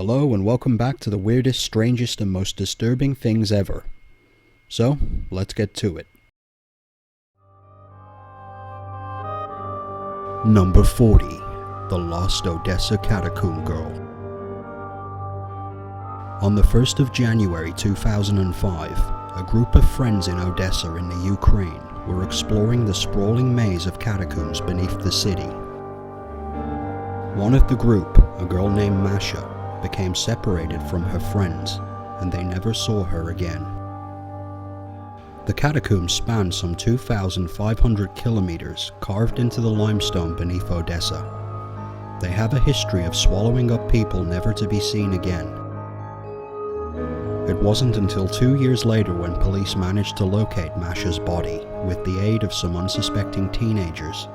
Hello and welcome back to the weirdest, strangest and most disturbing things ever. So, let's get to it. Number 40. The Lost Odessa Catacomb Girl. On the 1st of January 2005, a group of friends in Odessa in the Ukraine were exploring the sprawling maze of catacombs beneath the city. One of the group, a girl named Masha, became separated from her friends, and they never saw her again. The catacombs span some 2,500 kilometers, carved into the limestone beneath Odessa. They have a history of swallowing up people never to be seen again. It wasn't until 2 years later when police managed to locate Masha's body with the aid of some unsuspecting teenagers.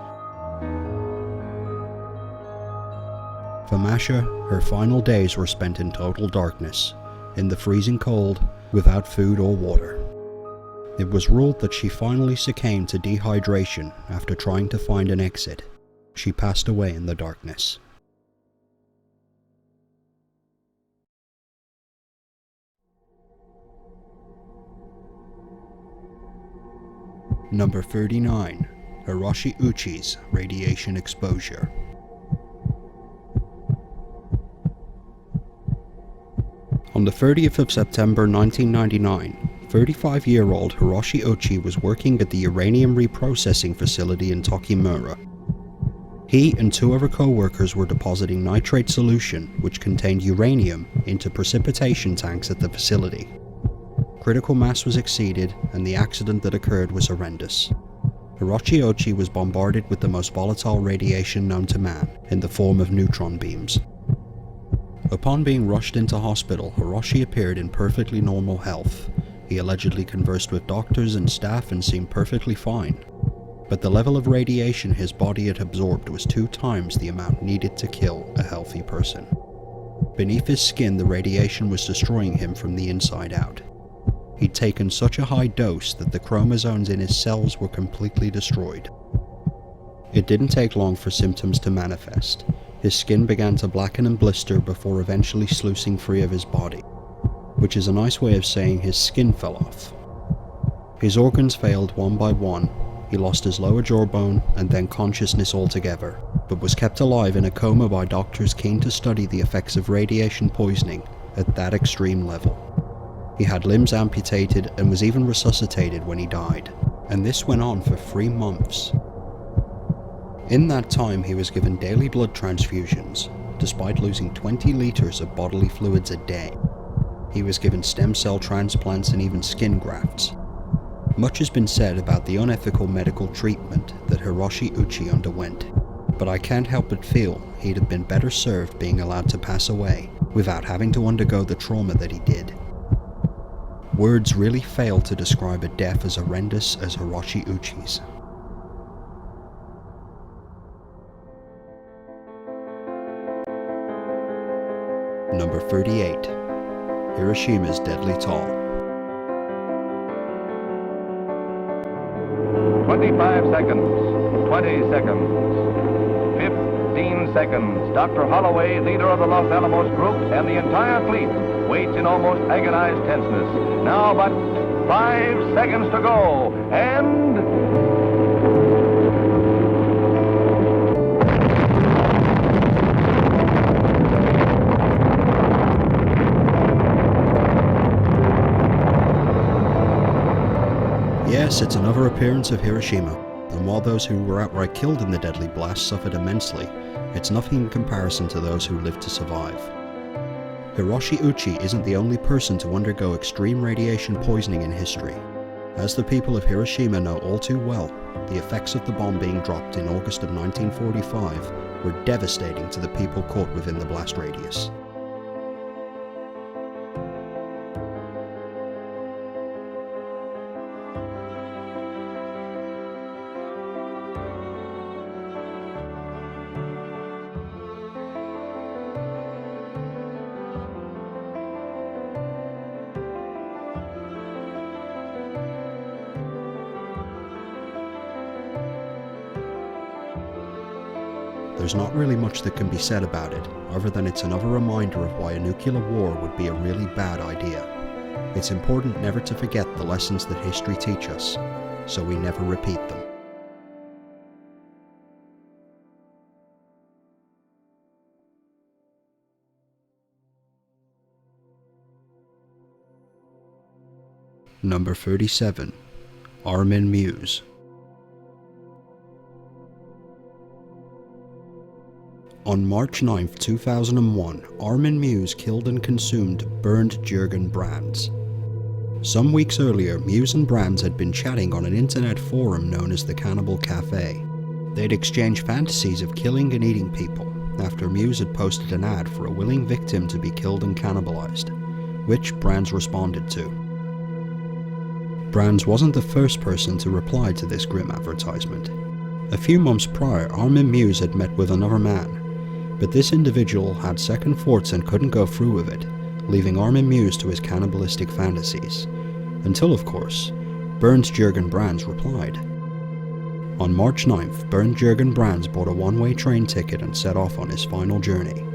For Masha, her final days were spent in total darkness, in the freezing cold, without food or water. It was ruled that she finally succumbed to dehydration after trying to find an exit. She passed away in the darkness. Number 39. Hiroshi Uchi's radiation exposure. On the 30th of September 1999, 35-year-old Hiroshi Uchi was working at the uranium reprocessing facility in Tokimura. He and two other co-workers were depositing nitrate solution, which contained uranium, into precipitation tanks at the facility. Critical mass was exceeded, and the accident that occurred was horrendous. Hiroshi Uchi was bombarded with the most volatile radiation known to man, in the form of neutron beams. Upon being rushed into hospital, Hiroshi appeared in perfectly normal health. He allegedly conversed with doctors and staff and seemed perfectly fine. But the level of radiation his body had absorbed was 2 times the amount needed to kill a healthy person. Beneath his skin, the radiation was destroying him from the inside out. He'd taken such a high dose that the chromosomes in his cells were completely destroyed. It didn't take long for symptoms to manifest. His skin began to blacken and blister before eventually sluicing free of his body, which is a nice way of saying his skin fell off. His organs failed one by one. He lost his lower jawbone and then consciousness altogether, but was kept alive in a coma by doctors keen to study the effects of radiation poisoning at that extreme level. He had limbs amputated and was even resuscitated when he died, and this went on for 3 months. In that time, he was given daily blood transfusions, despite losing 20 liters of bodily fluids a day. He was given stem cell transplants and even skin grafts. Much has been said about the unethical medical treatment that Hiroshi Uchi underwent, but I can't help but feel he'd have been better served being allowed to pass away without having to undergo the trauma that he did. Words really fail to describe a death as horrendous as Hiroshi Uchi's. Number 38. Hiroshima's Deadly Toll. 25 seconds, 20 seconds, 15 seconds. Dr. Holloway, leader of the Los Alamos group, and the entire fleet waits in almost agonized tenseness. Now but 5 seconds to go, and... Yes, it's another appearance of Hiroshima, and while those who were outright killed in the deadly blast suffered immensely, it's nothing in comparison to those who lived to survive. Hiroshi Uchi isn't the only person to undergo extreme radiation poisoning in history. As the people of Hiroshima know all too well, the effects of the bomb being dropped in August of 1945 were devastating to the people caught within the blast radius. there's not really much that can be said about it, other than it's another reminder of why a nuclear war would be a really bad idea. It's important never to forget the lessons that history teaches us, so we never repeat them. Number 37. Armin Muse. On March 9, 2001, Armin Muse killed and consumed Bernd Jürgen Brands. Some weeks earlier, Muse and Brands had been chatting on an internet forum known as the Cannibal Cafe. They'd exchanged fantasies of killing and eating people after Muse had posted an ad for a willing victim to be killed and cannibalized, which Brands responded to. Brands wasn't the first person to reply to this grim advertisement. A few months prior, Armin Muse had met with another man, but this individual had second thoughts and couldn't go through with it, leaving Armin Muse to his cannibalistic fantasies. Until, of course, Bernd Jürgen Brands replied. On March 9th, Bernd Jürgen Brands bought a one-way train ticket and set off on his final journey,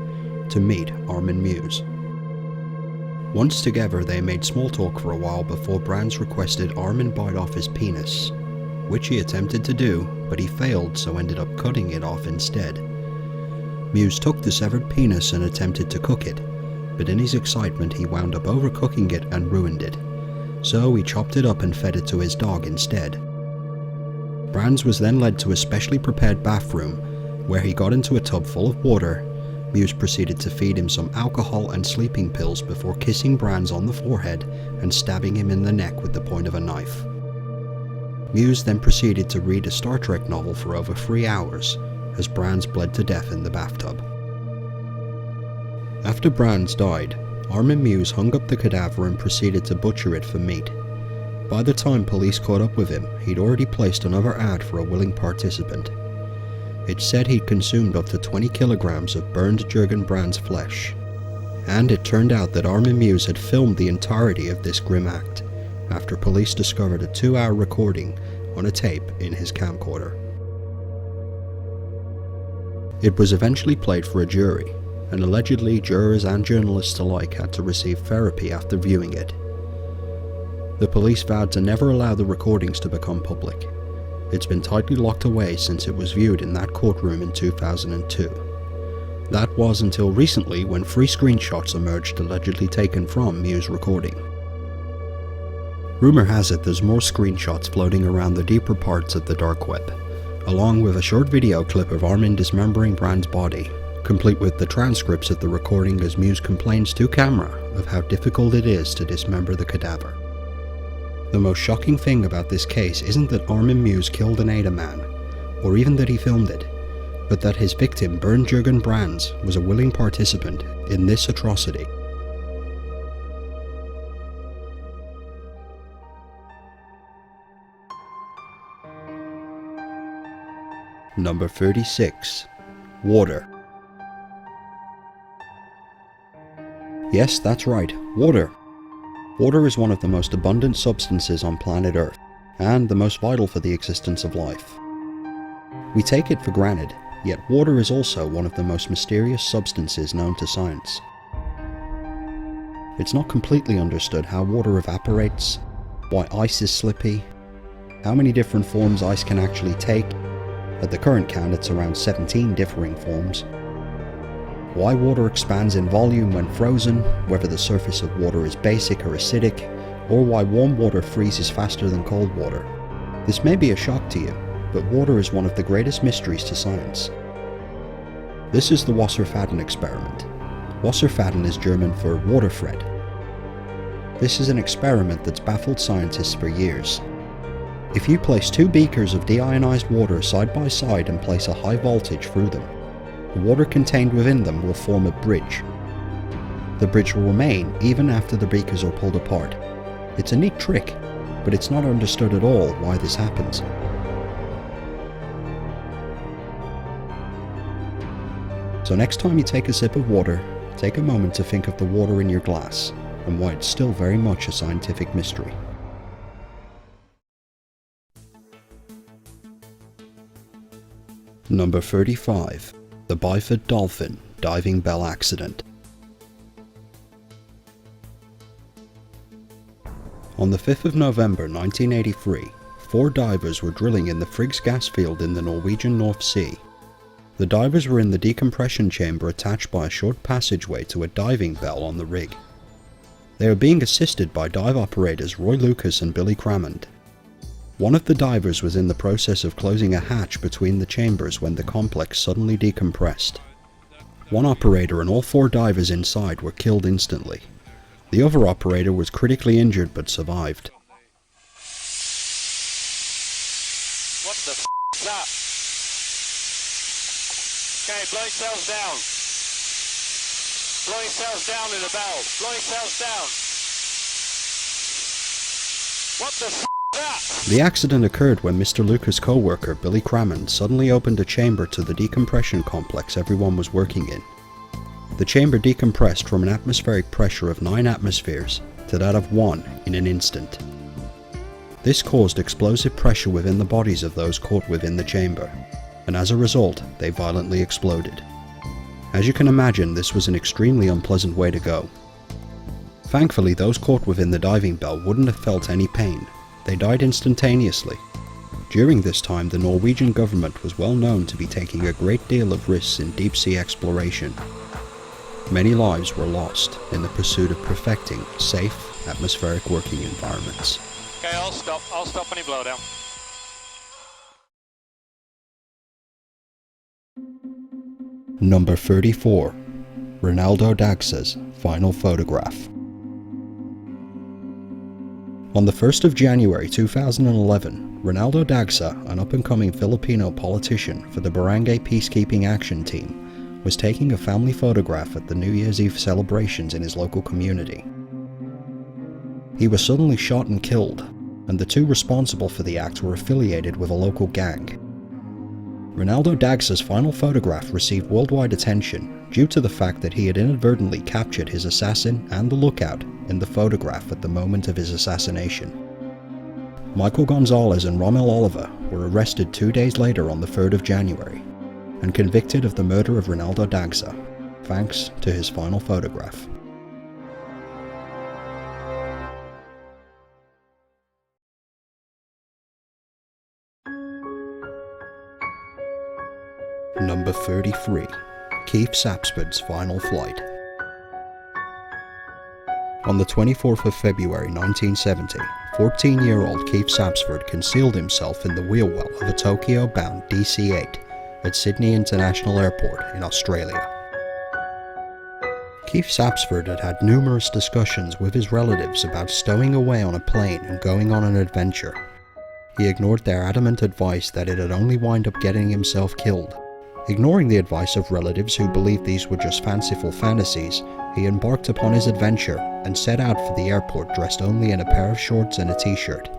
to meet Armin Muse. Once together, they made small talk for a while before Brands requested Armin bite off his penis, which he attempted to do, but he failed, so ended up cutting it off instead. Muse took the severed penis and attempted to cook it, but in his excitement he wound up overcooking it and ruined it, so he chopped it up and fed it to his dog instead. Brands was then led to a specially prepared bathroom, where he got into a tub full of water. Muse proceeded to feed him some alcohol and sleeping pills before kissing Brands on the forehead and stabbing him in the neck with the point of a knife. Muse then proceeded to read a Star Trek novel for over 3 hours, as Brands bled to death in the bathtub. After Brands died, Armin Muse hung up the cadaver and proceeded to butcher it for meat. By the time police caught up with him, he'd already placed another ad for a willing participant. It said he'd consumed up to 20 kilograms of Bernd Jürgen Brands' flesh. And it turned out that Armin Muse had filmed the entirety of this grim act, after police discovered a 2-hour recording on a tape in his camcorder. It was eventually played for a jury, and allegedly jurors and journalists alike had to receive therapy after viewing it. The police vowed to never allow the recordings to become public. It's been tightly locked away since it was viewed in that courtroom in 2002. That was until recently, when 3 screenshots emerged allegedly taken from Muse recording. Rumor has it there's more screenshots floating around the deeper parts of the dark web, along with a short video clip of Armin dismembering Brands' body, complete with the transcripts of the recording as Muse complains to camera of how difficult it is to dismember the cadaver. The most shocking thing about this case isn't that Armin Muse killed and ate a man, or even that he filmed it, but that his victim, Bernd Jürgen Brands, was a willing participant in this atrocity. Number 36. Water. Yes, that's right, water. Water is one of the most abundant substances on planet Earth, and the most vital for the existence of life. We take it for granted, yet water is also one of the most mysterious substances known to science. It's not completely understood how water evaporates, why ice is slippy, how many different forms ice can actually take. At the current count, it's around 17 differing forms. Why water expands in volume when frozen, whether the surface of water is basic or acidic, or why warm water freezes faster than cold water. This may be a shock to you, but water is one of the greatest mysteries to science. This is the Wasserfaden experiment. Wasserfaden is German for water thread. This is an experiment that's baffled scientists for years. If you place 2 beakers of deionized water side by side and place a high voltage through them, the water contained within them will form a bridge. The bridge will remain even after the beakers are pulled apart. It's a neat trick, but it's not understood at all why this happens. So next time you take a sip of water, take a moment to think of the water in your glass and why it's still very much a scientific mystery. Number 35. The the Byford Dolphin diving bell accident. On the 5th of November 1983, 4 divers were drilling in the Friggs gas field in the Norwegian North Sea. The divers were in the decompression chamber attached by a short passageway to a diving bell on the rig. They were being assisted by dive operators Roy Lucas and Billy Crammond. One of the divers was in the process of closing a hatch between the chambers when the complex suddenly decompressed. One operator and all 4 divers inside were killed instantly. The other operator was critically injured but survived. What the f*** is that? Okay, blow yourselves down. Blow yourselves down in the bell. Blow yourselves down. What the f*** is that? The accident occurred when Mr. Lucas' co-worker Billy Crammond suddenly opened a chamber to the decompression complex everyone was working in. The chamber decompressed from an atmospheric pressure of 9 atmospheres to that of 1 in an instant. This caused explosive pressure within the bodies of those caught within the chamber, and as a result, they violently exploded. As you can imagine, this was an extremely unpleasant way to go. Thankfully, those caught within the diving bell wouldn't have felt any pain. They died instantaneously. During this time, the Norwegian government was well known to be taking a great deal of risks in deep-sea exploration. Many lives were lost in the pursuit of perfecting safe, atmospheric working environments. Okay, I'll stop any blowdown. Number 34. Ronaldo Dagsa's final photograph. On the 1st of January 2011, Ronaldo Dagsa, an up-and-coming Filipino politician for the Barangay Peacekeeping Action Team, was taking a family photograph at the New Year's Eve celebrations in his local community. He was suddenly shot and killed, and the 2 responsible for the act were affiliated with a local gang. Ronaldo Dagsa's final photograph received worldwide attention due to the fact that he had inadvertently captured his assassin and the lookout in the photograph at the moment of his assassination. Michael Gonzalez and Rommel Oliver were arrested 2 days later on the 3rd of January and convicted of the murder of Ronaldo Dagsa, thanks to his final photograph. Number 33. Keith Sapsford's final flight. On the 24th of February 1970, 14-year-old Keith Sapsford concealed himself in the wheel well of a Tokyo-bound DC-8 at Sydney International Airport in Australia. Keith Sapsford had had numerous discussions with his relatives about stowing away on a plane and going on an adventure. He ignored their adamant advice that it had only wind up getting himself killed. Ignoring the advice of relatives who believed these were just fanciful fantasies, he embarked upon his adventure and set out for the airport dressed only in a pair of shorts and a t-shirt.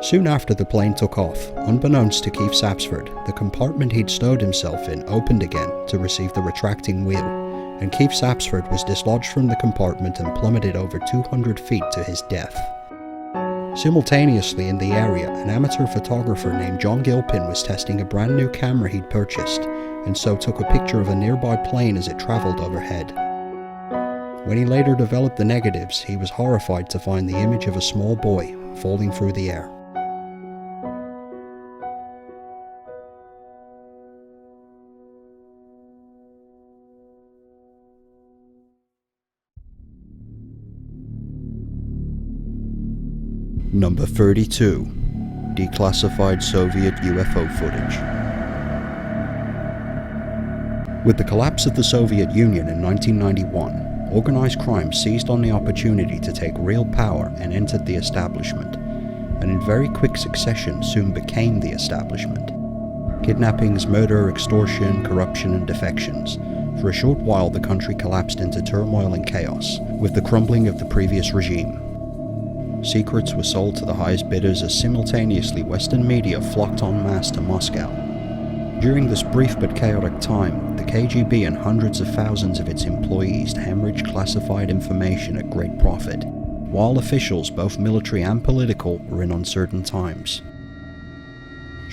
Soon after the plane took off, unbeknownst to Keith Sapsford, the compartment he'd stowed himself in opened again to receive the retracting wheel, and Keith Sapsford was dislodged from the compartment and plummeted over 200 feet to his death. Simultaneously in the area, an amateur photographer named John Gilpin was testing a brand new camera he'd purchased, and so took a picture of a nearby plane as it traveled overhead. When he later developed the negatives, he was horrified to find the image of a small boy falling through the air. Number 32. Declassified Soviet UFO footage. With the collapse of the Soviet Union in 1991, organized crime seized on the opportunity to take real power and entered the establishment, and in very quick succession soon became the establishment. Kidnappings, murder, extortion, corruption, and defections. For a short while the country collapsed into turmoil and chaos, with the crumbling of the previous regime. Secrets were sold to the highest bidders as simultaneously Western media flocked en masse to Moscow. During this brief but chaotic time, the KGB and hundreds of thousands of its employees hemorrhaged classified information at great profit, while officials, both military and political, were in uncertain times.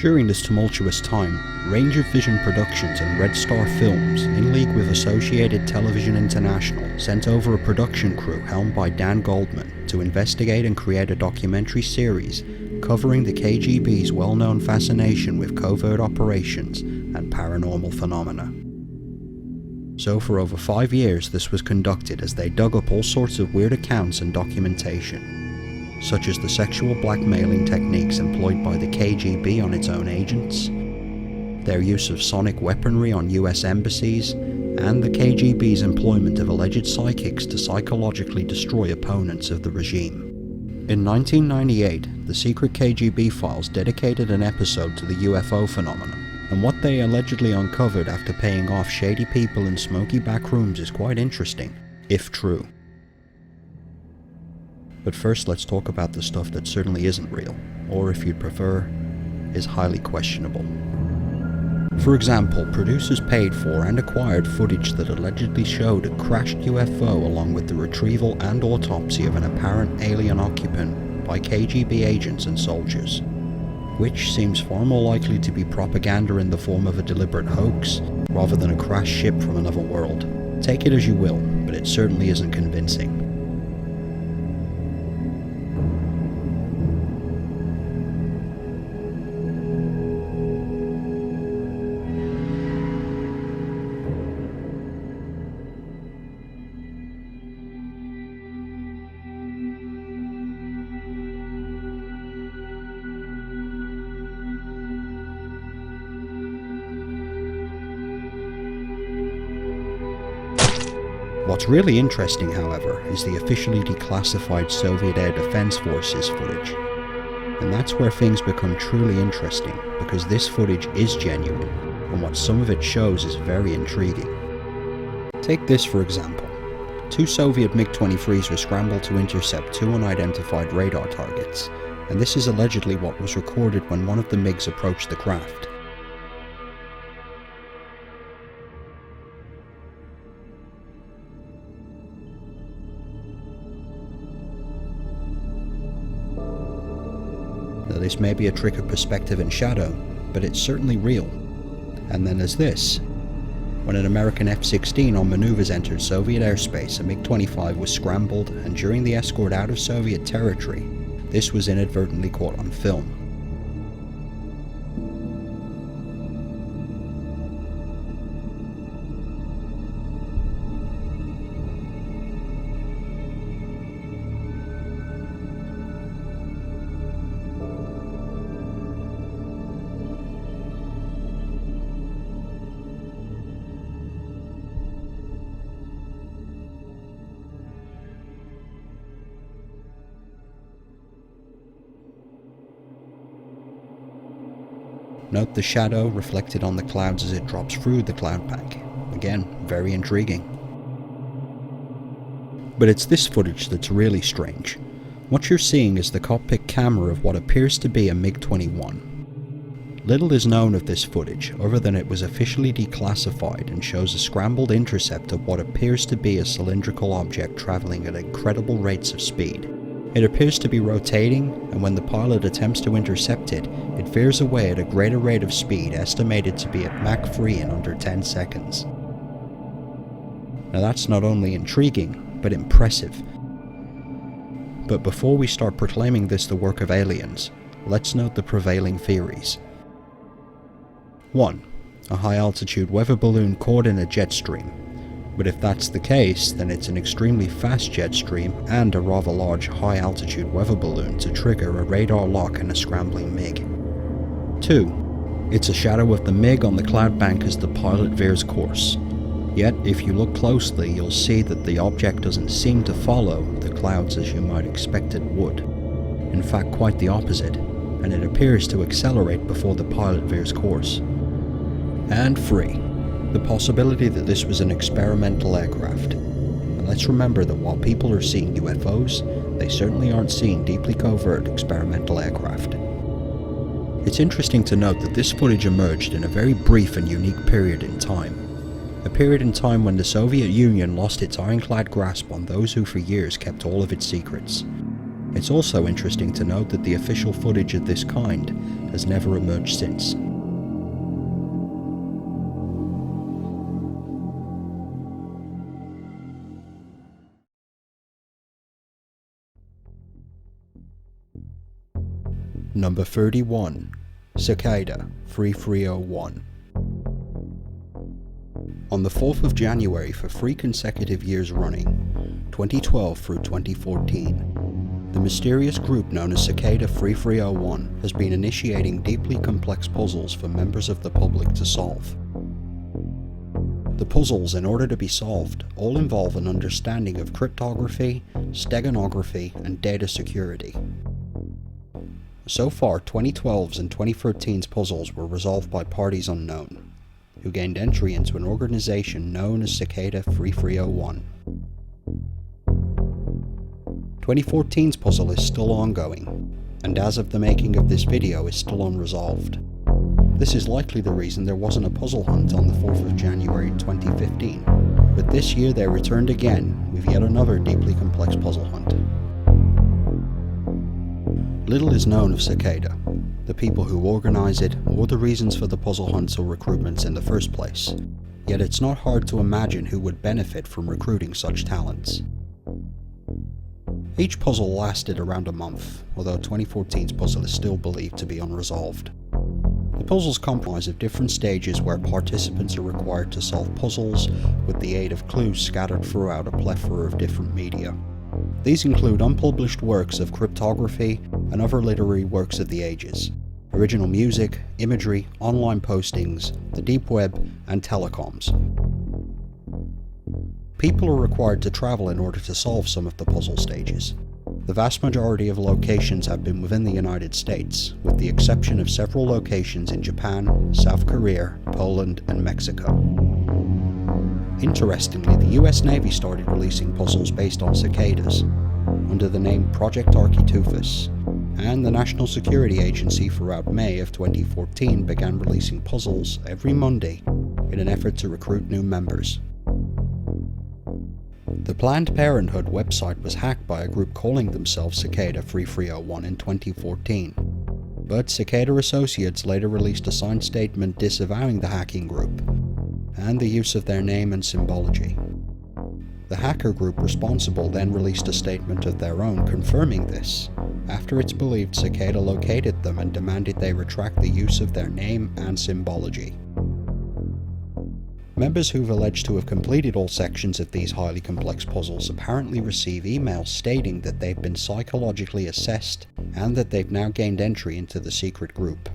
During this tumultuous time, Range of Vision Productions and Red Star Films, in league with Associated Television International, sent over a production crew helmed by Dan Goldman to investigate and create a documentary series covering the KGB's well-known fascination with covert operations and paranormal phenomena. So for over 5 years this was conducted as they dug up all sorts of weird accounts and documentation, such as the sexual blackmailing techniques employed by the KGB on its own agents, their use of sonic weaponry on US embassies, and the KGB's employment of alleged psychics to psychologically destroy opponents of the regime. In 1998, the secret KGB files dedicated an episode to the UFO phenomenon, and what they allegedly uncovered after paying off shady people in smoky back rooms is quite interesting, if true. But first let's talk about the stuff that certainly isn't real, or if you'd prefer, is highly questionable. For example, producers paid for and acquired footage that allegedly showed a crashed UFO along with the retrieval and autopsy of an apparent alien occupant by KGB agents and soldiers, which seems far more likely to be propaganda in the form of a deliberate hoax, rather than a crashed ship from another world. Take it as you will, but it certainly isn't convincing. What's really interesting, however, is the officially declassified Soviet Air Defense Forces footage. And that's where things become truly interesting, because this footage is genuine, and what some of it shows is very intriguing. Take this for example. 2 Soviet MiG-23s were scrambled to intercept 2 unidentified radar targets, and this is allegedly what was recorded when one of the MiGs approached the craft. Now, this may be a trick of perspective and shadow, but it's certainly real. And then there's this. When an American F-16 on maneuvers entered Soviet airspace, a MiG-25 was scrambled, and during the escort out of Soviet territory, this was inadvertently caught on film. Note the shadow reflected on the clouds as it drops through the cloud bank. Again, very intriguing. But it's this footage that's really strange. What you're seeing is the cockpit camera of what appears to be a MiG-21. Little is known of this footage, other than it was officially declassified and shows a scrambled intercept of what appears to be a cylindrical object travelling at incredible rates of speed. It appears to be rotating, and when the pilot attempts to intercept it, it veers away at a greater rate of speed, estimated to be at Mach 3 in under 10 seconds. Now that's not only intriguing, but impressive. But before we start proclaiming this the work of aliens, let's note the prevailing theories. 1. A high-altitude weather balloon caught in a jet stream. But if that's the case, then it's an extremely fast jet stream and a rather large high-altitude weather balloon to trigger a radar lock and a scrambling MiG. 2. It's a shadow of the MiG on the cloud bank as the pilot veers course. Yet, if you look closely, you'll see that the object doesn't seem to follow the clouds as you might expect it would. In fact, quite the opposite, and it appears to accelerate before the pilot veers course. And 3. The possibility that this was an experimental aircraft. And let's remember that while people are seeing UFOs, they certainly aren't seeing deeply covert experimental aircraft. It's interesting to note that this footage emerged in a very brief and unique period in time. A period in time when the Soviet Union lost its ironclad grasp on those who for years kept all of its secrets. It's also interesting to note that the official footage of this kind has never emerged since. Number 31. Cicada 3301. On the 4th of January for 3 consecutive years running, 2012 through 2014, the mysterious group known as Cicada 3301 has been initiating deeply complex puzzles for members of the public to solve. The puzzles, in order to be solved, all involve an understanding of cryptography, steganography, and data security. So far, 2012's and 2013's puzzles were resolved by parties unknown, who gained entry into an organization known as Cicada 3301. 2014's puzzle is still ongoing, and as of the making of this video is still unresolved. This is likely the reason there wasn't a puzzle hunt on the 4th of January 2015, but this year they returned again with yet another deeply complex puzzle hunt. Little is known of Cicada, the people who organize it, or the reasons for the puzzle hunts or recruitments in the first place, yet it's not hard to imagine who would benefit from recruiting such talents. Each puzzle lasted around a month, although 2014's puzzle is still believed to be unresolved. The puzzles comprise of different stages where participants are required to solve puzzles with the aid of clues scattered throughout a plethora of different media. These include unpublished works of cryptography and other literary works of the ages, original music, imagery, online postings, the deep web, and telecoms. People are required to travel in order to solve some of the puzzle stages. The vast majority of locations have been within the United States, with the exception of several locations in Japan, South Korea, Poland, and Mexico. Interestingly, the US Navy started releasing puzzles based on cicadas, under the name Project Architeuthis, and the National Security Agency throughout May of 2014 began releasing puzzles every Monday in an effort to recruit new members. The Planned Parenthood website was hacked by a group calling themselves Cicada 3301 in 2014, but Cicada Associates later released a signed statement disavowing the hacking group and the use of their name and symbology. The hacker group responsible then released a statement of their own confirming this, after it's believed Cicada located them and demanded they retract the use of their name and symbology. Members who've alleged to have completed all sections of these highly complex puzzles apparently receive emails stating that they've been psychologically assessed and that they've now gained entry into the secret group.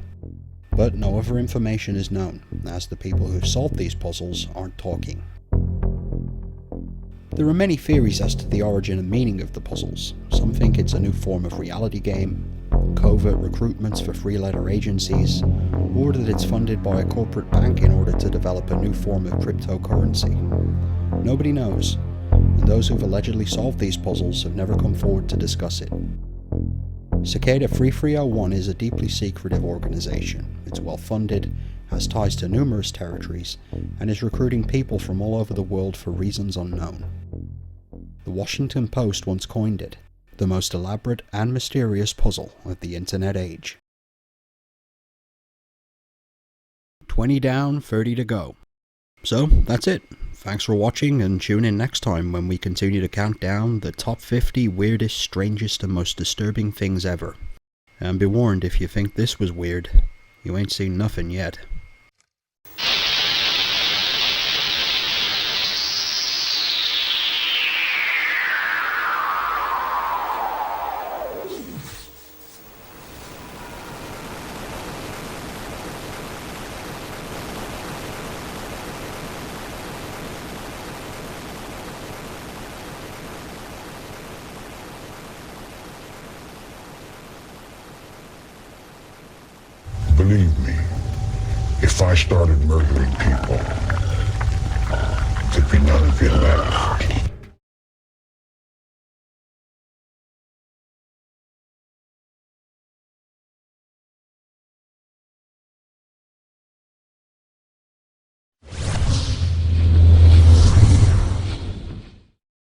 But no other information is known, as the people who've solved these puzzles aren't talking. There are many theories as to the origin and meaning of the puzzles. Some think it's a new form of reality game, covert recruitments for three-letter agencies, or that it's funded by a corporate bank in order to develop a new form of cryptocurrency. Nobody knows, and those who've allegedly solved these puzzles have never come forward to discuss it. Cicada 3301 is a deeply secretive organization. It's well funded, has ties to numerous territories, and is recruiting people from all over the world for reasons unknown. The Washington Post once coined it the most elaborate and mysterious puzzle of the internet age. 20 down, 30 to go. So, that's it. Thanks for watching, and tune in next time when we continue to count down the top 50 weirdest, strangest, and most disturbing things ever. And be warned, if you think this was weird, you ain't seen nothing yet. Believe me, if I started murdering people, there'd be none of you left.